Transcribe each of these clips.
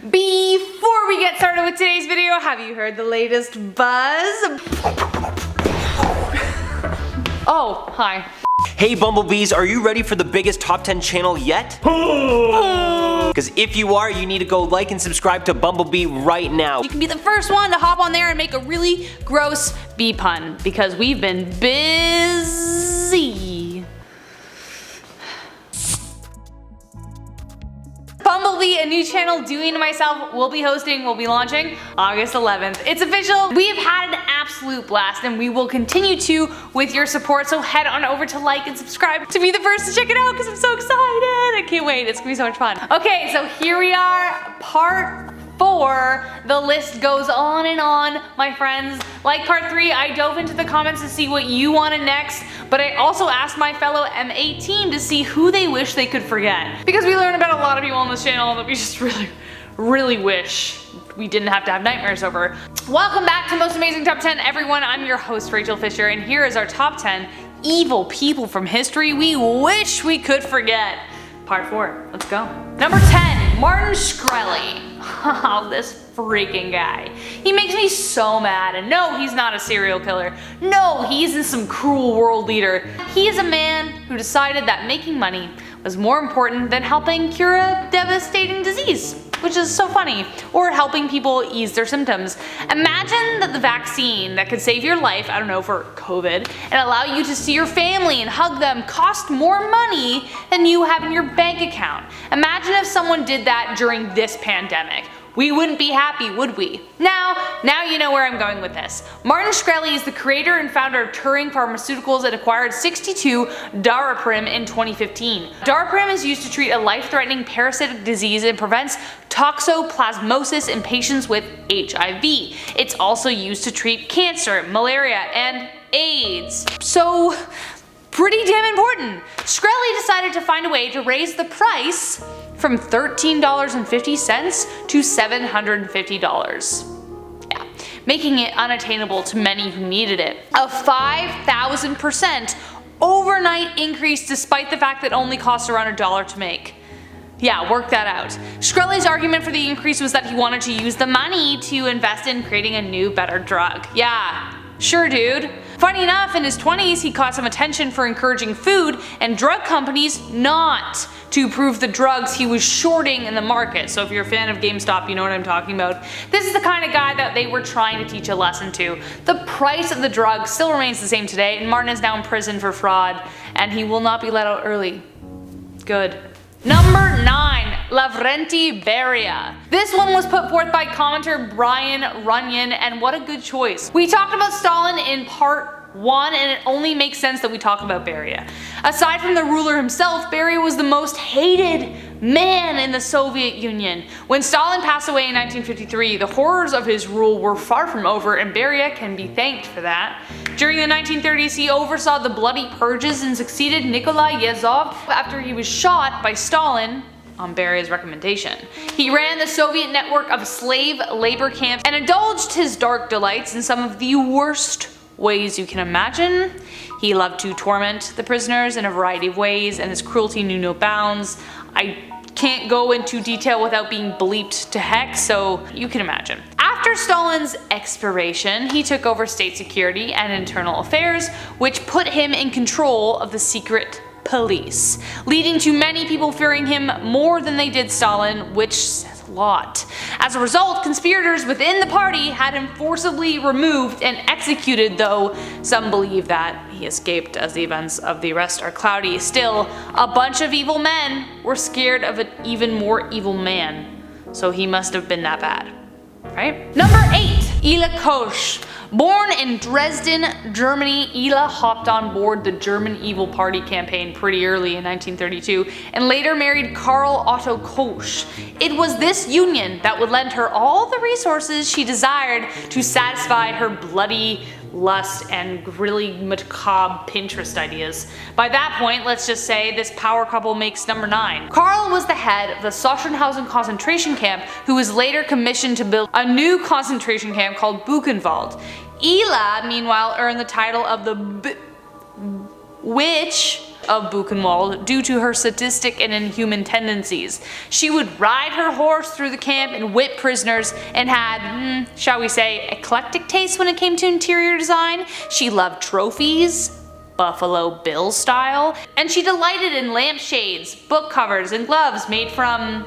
Before we get started with today's video, have you heard the latest buzz? Oh, hi. Hey Bumblebees, are you ready for the biggest top 10 channel yet? Because if you are, you need to go like and subscribe to Bumblebee right now. You can be the first one to hop on there and make a really gross bee pun, because we've been busy. Bumblebee, a new channel Dewey and myself will be hosting, will be launching August 11th. It's official. We have had an absolute blast and we will continue to with your support, so head on over to like and subscribe to be the first to check it out because I'm so excited. I can't wait. It's gonna be so much fun. Okay, so here we are, part 4. The list goes on and on, my friends. Like part 3, I dove into the comments to see what you wanted next, but I also asked my fellow M8 team to see who they wish they could forget. Because we learned about a lot of people on this channel that we just really wish we didn't have to have nightmares over. Welcome back to Most Amazing Top 10, everyone. I'm your host, Rachel Fisher, and here is our top 10 evil people from history we wish we could forget. Part 4, let's go. Number 10, Martin Shkreli. Oh, this freaking guy. He makes me so mad, and no, he's not a serial killer. No, he isn't some cruel world leader. He is a man who decided that making money was more important than helping cure a devastating disease, which is so funny, or helping people ease their symptoms. Imagine that the vaccine that could save your life, I don't know, for COVID, and allow you to see your family and hug them cost more money than you have in your bank account. Imagine if someone did that during this pandemic. We wouldn't be happy, would we? Now you know where I'm going with this. Martin Shkreli is the creator and founder of Turing Pharmaceuticals and acquired 62 Daraprim in 2015. Daraprim is used to treat a life-threatening parasitic disease and prevents toxoplasmosis in patients with HIV. It's also used to treat cancer, malaria, and AIDS. So, pretty damn important. Shkreli decided to find a way to raise the price from $13.50 to $750. Yeah, making it unattainable to many who needed it. A 5,000% overnight increase despite the fact that it only cost around $1 to make. Yeah, work that out. Shkreli's argument for the increase was that he wanted to use the money to invest in creating a new, better drug. Yeah, sure dude. Funny enough, in his 20s he caught some attention for encouraging food and drug companies not to approve the drugs he was shorting in the market. So if you're a fan of GameStop, you know what I'm talking about. This is the kind of guy that they were trying to teach a lesson to. The price of the drug still remains the same today, and Martin is now in prison for fraud, and he will not be let out early. Good. Number 9, Lavrentiy Beria. This one was put forth by commenter Brian Runyon, and what a good choice. We talked about Stalin in part 1, and it only makes sense that we talk about Beria. Aside from the ruler himself, Beria was the most hated man in the Soviet Union. When Stalin passed away in 1953, the horrors of his rule were far from over, and Beria can be thanked for that. During the 1930s, he oversaw the bloody purges and succeeded Nikolai Yezhov after he was shot by Stalin on Beria's recommendation. He ran the Soviet network of slave labor camps and indulged his dark delights in some of the worst ways you can imagine. He loved to torment the prisoners in a variety of ways, and his cruelty knew no bounds. I can't go into detail without being bleeped to heck, so you can imagine. After Stalin's expiration, he took over state security and internal affairs, which put him in control of the secret police, leading to many people fearing him more than they did Stalin, which says a lot. As a result, conspirators within the party had him forcibly removed and executed, though some believe that he escaped as the events of the arrest are cloudy. Still, a bunch of evil men were scared of an even more evil man, so he must have been that bad, right? Number 8, Ilse Koch. Born in Dresden, Germany, Ilse hopped on board the German Evil Party campaign pretty early in 1932 and later married Karl Otto Koch. It was this union that would lend her all the resources she desired to satisfy her bloody lust and really macabre Pinterest ideas. By that point, let's just say this power couple makes number 9. Karl was the head of the Sachsenhausen concentration camp, who was later commissioned to build a new concentration camp called Buchenwald. Ilse, meanwhile, earned the title of the witch of Buchenwald due to her sadistic and inhuman tendencies. She would ride her horse through the camp and whip prisoners, and had, shall we say, eclectic taste when it came to interior design. She loved trophies, Buffalo Bill style, and she delighted in lampshades, book covers, and gloves made from,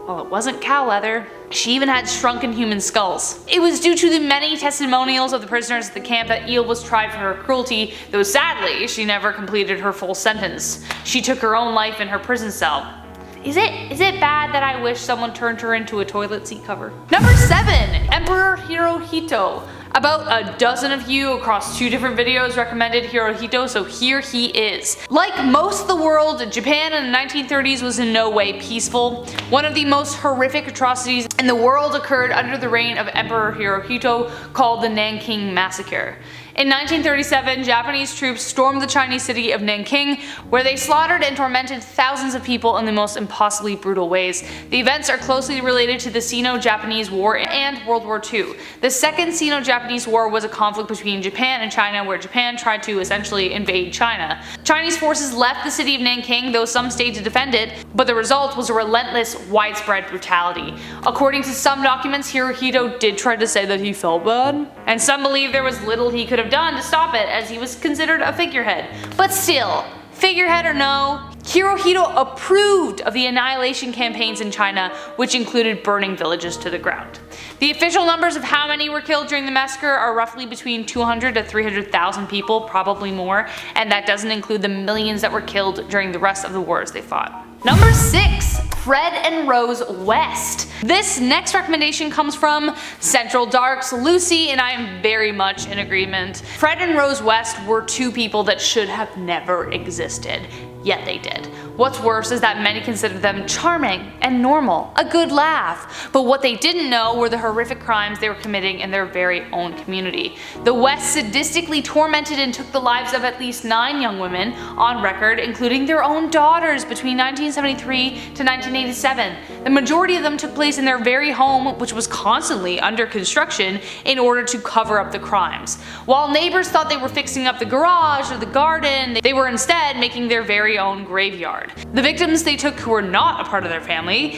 well, it wasn't cow leather. She even had shrunken human skulls. It was due to the many testimonials of the prisoners at the camp that Ilse was tried for her cruelty, though sadly, she never completed her full sentence. She took her own life in her prison cell. Is it bad that I wish someone turned her into a toilet seat cover? Number 7, Emperor Hirohito. About a dozen of you across 2 different videos recommended Hirohito, so here he is. Like most of the world, Japan in the 1930s was in no way peaceful. One of the most horrific atrocities in the world occurred under the reign of Emperor Hirohito, called the Nanking Massacre. In 1937, Japanese troops stormed the Chinese city of Nanking, where they slaughtered and tormented thousands of people in the most impossibly brutal ways. The events are closely related to the Sino-Japanese War and World War II. The Second Sino-Japanese War was a conflict between Japan and China, where Japan tried to essentially invade China. Chinese forces left the city of Nanking, though some stayed to defend it, but the result was a relentless, widespread brutality. According to some documents, Hirohito did try to say that he felt bad, and some believe there was little he could have done to stop it, as he was considered a figurehead. But still, figurehead or no, Hirohito approved of the annihilation campaigns in China, which included burning villages to the ground. The official numbers of how many were killed during the massacre are roughly between 200 to 300,000 people, probably more, and that doesn't include the millions that were killed during the rest of the wars they fought. Number 6, Fred and Rose West. This next recommendation comes from Central Dark's Lucy, and I am very much in agreement. Fred and Rose West were 2 people that should have never existed, yet they did. What's worse is that many considered them charming and normal, a good laugh, but what they didn't know were the horrific crimes they were committing in their very own community. The West sadistically tormented and took the lives of at least 9 young women on record, including their own daughters, between 1973 to 1987. The majority of them took place in their very home, which was constantly under construction, in order to cover up the crimes. While neighbors thought they were fixing up the garage or the garden, they were instead making their very own graveyard. The victims they took, who were not a part of their family,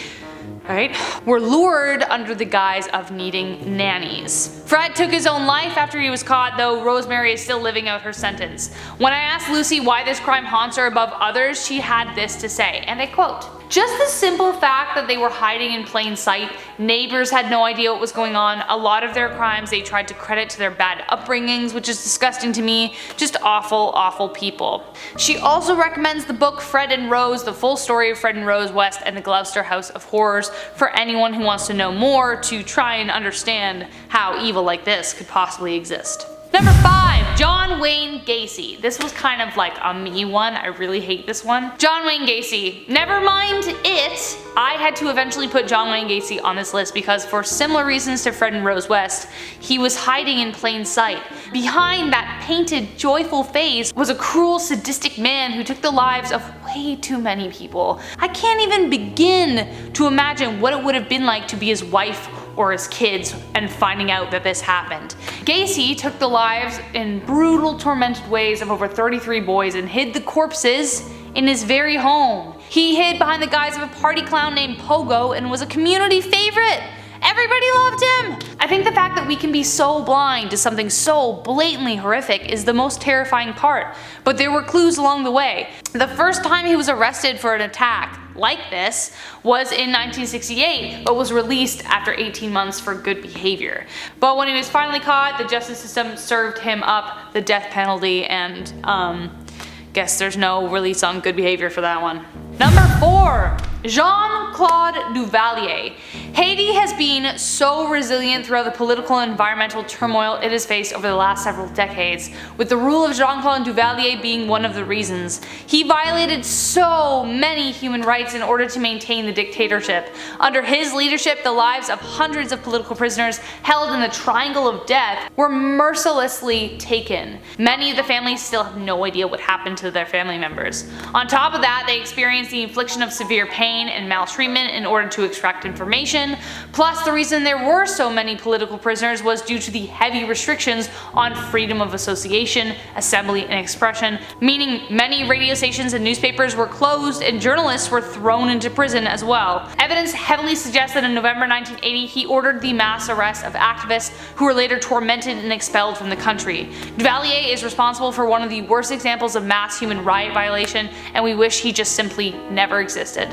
were lured under the guise of needing nannies. Fred took his own life after he was caught, though Rosemary is still living out her sentence. When I asked Lucy why this crime haunts her above others, she had this to say, and I quote, "Just the simple fact that they were hiding in plain sight, neighbors had no idea what was going on, a lot of their crimes they tried to credit to their bad upbringings, which is disgusting to me, just awful, awful people." She also recommends the book Fred and Rose, the full story of Fred and Rose West and the Gloucester House of Horrors, for anyone who wants to know more to try and understand how evil like this could possibly exist. Number 5, John Wayne Gacy. This was kind of like a me one. I really hate this one. John Wayne Gacy. Never mind it. I had to eventually put John Wayne Gacy on this list because, for similar reasons to Fred and Rose West, he was hiding in plain sight. Behind that painted, joyful face was a cruel, sadistic man who took the lives of way too many people. I can't even begin to imagine what it would have been like to be his wife or his kids and finding out that this happened. Gacy took the lives in brutal, tormented ways of over 33 boys and hid the corpses in his very home. He hid behind the guise of a party clown named Pogo and was a community favorite. Everybody loved him! I think the fact that we can be so blind to something so blatantly horrific is the most terrifying part, but there were clues along the way. The first time he was arrested for an attack like this was in 1968, but was released after 18 months for good behavior. But when he was finally caught, the justice system served him up the death penalty, and guess there's no release on good behavior for that one. Number 4, Jean-Claude Duvalier. Haiti has been so resilient throughout the political and environmental turmoil it has faced over the last several decades, with the rule of Jean-Claude Duvalier being one of the reasons. He violated so many human rights in order to maintain the dictatorship. Under his leadership, the lives of hundreds of political prisoners held in the Triangle of Death were mercilessly taken. Many of the families still have no idea what happened to their family members. On top of that, they experienced the infliction of severe pain pain and maltreatment in order to extract information. Plus, the reason there were so many political prisoners was due to the heavy restrictions on freedom of association, assembly, and expression, meaning many radio stations and newspapers were closed and journalists were thrown into prison as well. Evidence heavily suggests that in November 1980 he ordered the mass arrest of activists who were later tormented and expelled from the country. Duvalier is responsible for one of the worst examples of mass human rights violation, and we wish he just simply never existed.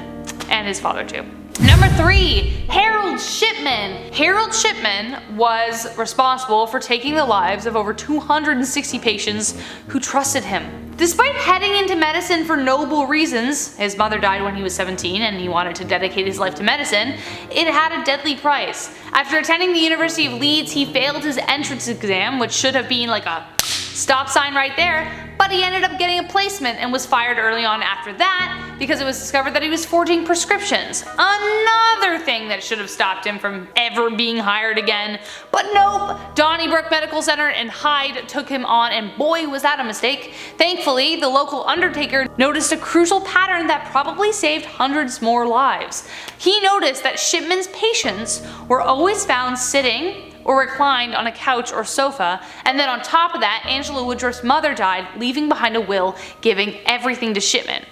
And his father too. Number 3. Harold Shipman. Harold Shipman was responsible for taking the lives of over 260 patients who trusted him. Despite heading into medicine for noble reasons, his mother died when he was 17 and he wanted to dedicate his life to medicine, it had a deadly price. After attending the University of Leeds, he failed his entrance exam, which should have been like a stop sign right there, but he ended up getting a placement and was fired early on after that because it was discovered that he was forging prescriptions. Another thing that should have stopped him from ever being hired again. But nope, Donnybrook Medical Center and Hyde took him on, and boy was that a mistake. Thankfully, the local undertaker noticed a crucial pattern that probably saved hundreds more lives. He noticed that Shipman's patients were always found sitting or reclined on a couch or sofa, and then on top of that, Angela Woodruff's mother died, leaving behind a will giving everything to Shipman.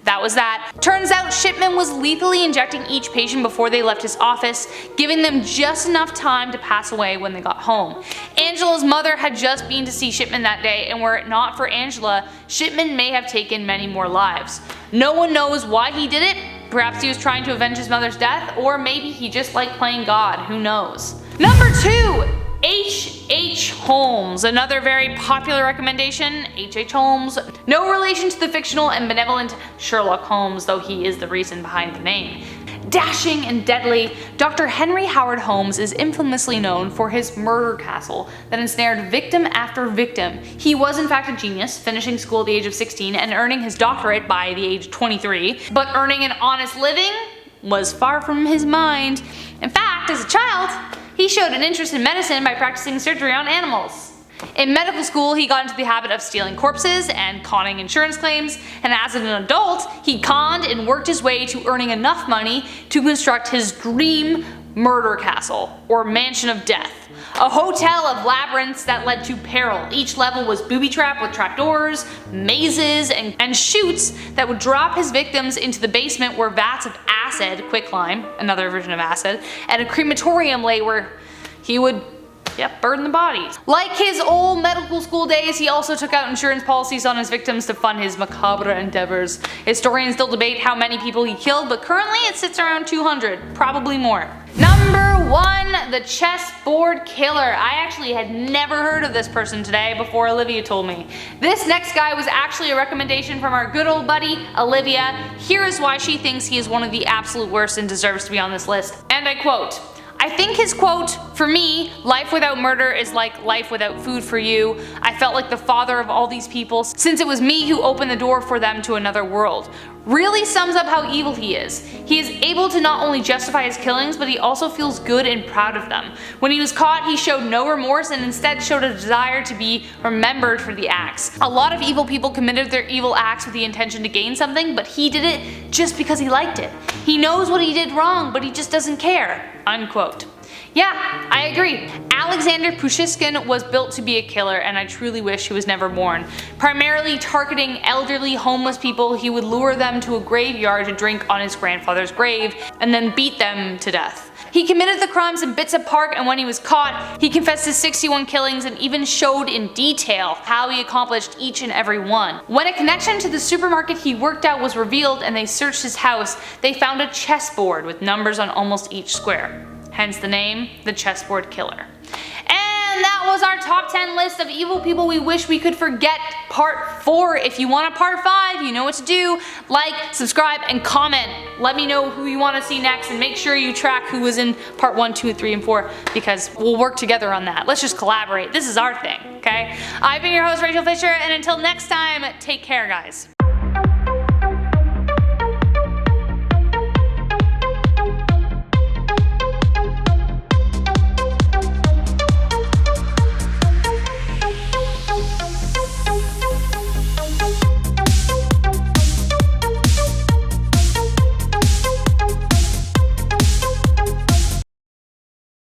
That was that. Turns out Shipman was lethally injecting each patient before they left his office, giving them just enough time to pass away when they got home. Angela's mother had just been to see Shipman that day, and were it not for Angela, Shipman may have taken many more lives. No one knows why he did it. Perhaps he was trying to avenge his mother's death, or maybe he just liked playing God, who knows. Number 2. H.H. Holmes. Another very popular recommendation, H.H. Holmes. No relation to the fictional and benevolent Sherlock Holmes, though he is the reason behind the name. Dashing and deadly, Dr. Henry Howard Holmes is infamously known for his murder castle that ensnared victim after victim. He was in fact a genius, finishing school at the age of 16 and earning his doctorate by the age of 23, but earning an honest living was far from his mind. In fact, as a child, he showed an interest in medicine by practicing surgery on animals. In medical school, he got into the habit of stealing corpses and conning insurance claims, and as an adult, he conned and worked his way to earning enough money to construct his dream murder castle, or mansion of death. A hotel of labyrinths that led to peril. Each level was booby-trapped with trapdoors, mazes, and chutes that would drop his victims into the basement where vats of acid, quicklime, another version of acid, and a crematorium lay where he would burn the bodies. Like his old medical school days, he also took out insurance policies on his victims to fund his macabre endeavors. Historians still debate how many people he killed, but currently it sits around 200, probably more. Number 1, the Chessboard Killer. I actually had never heard of this person today before Olivia told me. This next guy was actually a recommendation from our good old buddy, Olivia. Here is why she thinks he is one of the absolute worst and deserves to be on this list. And I quote, I think his quote, "For me, life without murder is like life without food for you. I felt like the father of all these people since it was me who opened the door for them to another world," really sums up how evil he is. He is able to not only justify his killings, but he also feels good and proud of them. When he was caught, he showed no remorse and instead showed a desire to be remembered for the acts. A lot of evil people committed their evil acts with the intention to gain something, but he did it just because he liked it. He knows what he did wrong, but he just doesn't care. Unquote. Yeah, I agree. Alexander Pushkin was built to be a killer, and I truly wish he was never born. Primarily targeting elderly homeless people, he would lure them to a graveyard to drink on his grandfather's grave, and then beat them to death. He committed the crimes in Bitsap Park, and when he was caught, he confessed his 61 killings and even showed in detail how he accomplished each and every one. When a connection to the supermarket he worked at was revealed and they searched his house, they found a chessboard with numbers on almost each square. Hence the name, the Chessboard Killer. And that was our top 10 list of evil people we wish we could forget, part 4. If you want a part 5, you know what to do. Like, subscribe, and comment. Let me know who you want to see next, and make sure you track who was in part 1, 2, 3, and 4, because we'll work together on that. Let's just collaborate. This is our thing, okay? I've been your host, Rachel Fisher, and until next time, take care, guys.